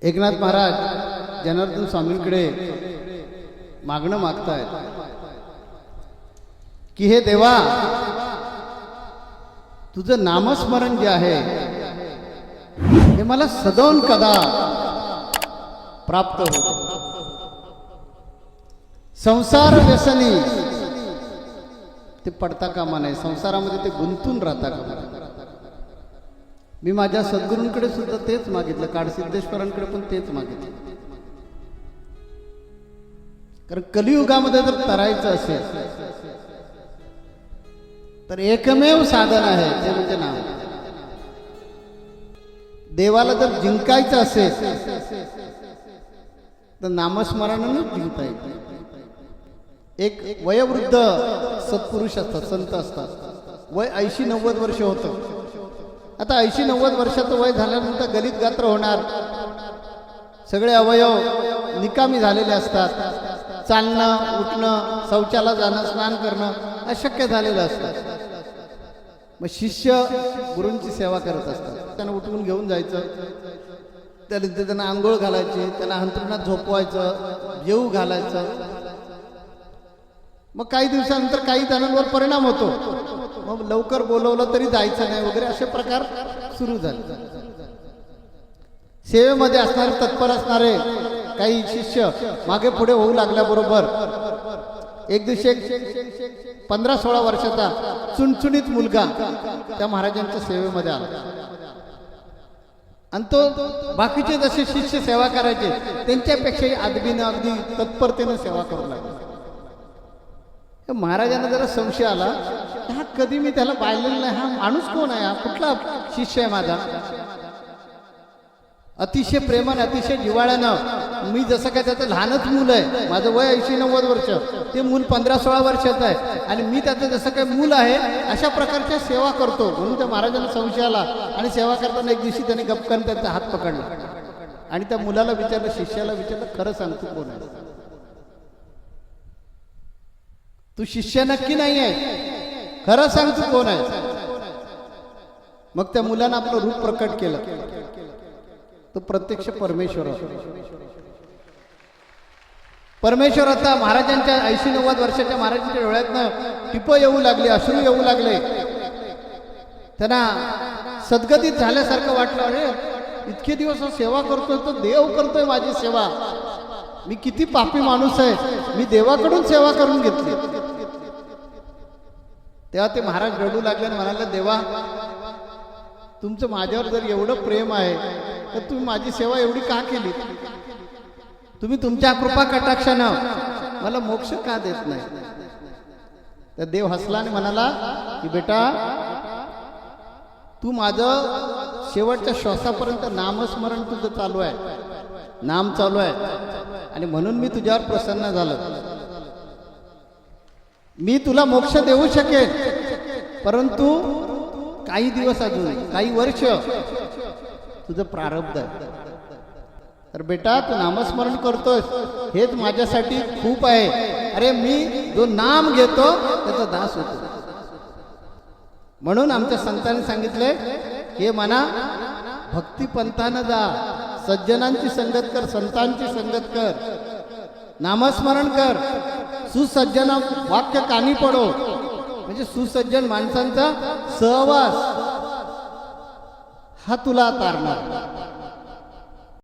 एकनाथ महाराज जनार्दन स्वामींकडे मागणं मागतायत की हे देवा, तुझं नामस्मरण जे आहे हे मला सदोन कदा प्राप्त होतं. संसार व्यसनी ते पडता कामा नये, संसारामध्ये ते गुंतून राहता कामा नये. मी माझ्या सद्गुरूंकडे सुद्धा तेच मागितलं, काडसिद्धेश्वरांकडे पण तेच मागितलं. कारण कलियुगामध्ये जर तरायचं असेल तर एकमेव साधन आहे ते म्हणजे नाम. देवाला जर जिंकायचं असेल तर नामस्मरणानंच जिंकता येईल. एक वयोवृद्ध सत्पुरुष असतात, संत असतात, वय 80-90 वर्ष होतं. आता 80-90 वर्षाचं वय झाल्यानंतर गलित गात्र होणार, सगळे अवयव निकामी झालेले असतात, चालणं उठणं शौचाला जाणं स्नान करणं अशक्य झालेलं असतं. मग शिष्य गुरूंची सेवा करत असतात. त्यांना उठवून घेऊन जायचं, त्यानंतर त्यांना आंघोळ घालायची, त्यांना अंथरुणात झोपवायचं, जेवू घालायचं. मग काही दिवसानंतर काही जणांवर परिणाम होतो, मग लवकर बोलवलं तरी जायचं नाही वगैरे असे प्रकार सुरू झाले. सेवेमध्ये असणारे तत्पर असणारे काही शिष्य मागे पुढे होऊ लागल्याबरोबर एक दिवशी 15-16 वर्षाचा चुणचुणीत मुलगा त्या महाराजांच्या सेवेमध्ये आला आणि तो बाकीचे जसे शिष्य सेवा करायचे त्यांच्यापेक्षाही आदबीनं अगदी तत्परतेनं सेवा करू लागला. महाराजांना जरा संशय आला, हा कधी मी त्याला पाहिलेला नाही, हा माणूस कोण आहे, हा कुठला शिष्य आहे माझा. अतिशय प्रेमाने अतिशय जिव्हाळ्यानं, मी जसं काय त्याचं लहानच मूल आहे, माझं वय 80-90 वर्ष, ते मूल 15-16 वर्षाचं आहे आणि मी त्याचं जसं काय मूल आहे अशा प्रकारच्या सेवा करतो. म्हणून त्या महाराजांना संशय आला आणि सेवा करताना एक दिवशी त्याने गपकन त्यांचा हात पकडला आणि त्या मुलाला विचारलं, शिष्याला विचारलं, खरं सांग तू कोण आहे, तू शिष्य नक्की नाही आहे, खरं सांग तू कोण आहे. मग त्या मुलानं आपलं रूप प्रकट केलं. तो प्रत्यक्ष परमेश्वर होता. परमेश्वर होता. महाराजांच्या 80-90 वर्षाच्या महाराजांच्या डोळ्यातनं टिप येऊ लागले, अश्रू येऊ लागले. त्यांना सद्गतीत झाल्यासारखं वाटलं, अरे इतके दिवस सेवा करतोय तो देव करतोय माझी सेवा, मी किती पापी माणूस आहे, मी देवाकडून सेवा करून घेतली. तेव्हा ते महाराज रडू लागले आणि म्हणाले, देवा तुमचं माझ्यावर जर एवढं प्रेम आहे तर तुम्ही माझी सेवा एवढी का केली, तुम्ही तुमच्या कृपा कटाक्षानं मला मोक्ष का देत नाही. तर देव हसला आणि म्हणाला की बेटा, तू माझं शेवटच्या श्वासापर्यंत नामस्मरण तुझं चालू आहे, नाम चालू आहे आणि म्हणून मी तुझ्यावर प्रसन्न झालो. मी तुला मोक्ष देऊ शकेन, परंतु काही दिवस, अजून काही वर्ष तुझं प्रारब्ध आहे. तर बेटा तू नामस्मरण करतोस हेच माझ्यासाठी खूप आहे. अरे मी जो नाम घेतो त्याचा दास होतो. म्हणून आमच्या संतांनी सांगितले, हे मना भक्तिपंथानं जा, सज्जनांची संगत कर, संतांची संगत कर, नामस्मरण कर, सुसज्जन वाक्य कानी पडो. म्हणजे सुसज्जन माणसांचा सहवास हा तुला तारणार.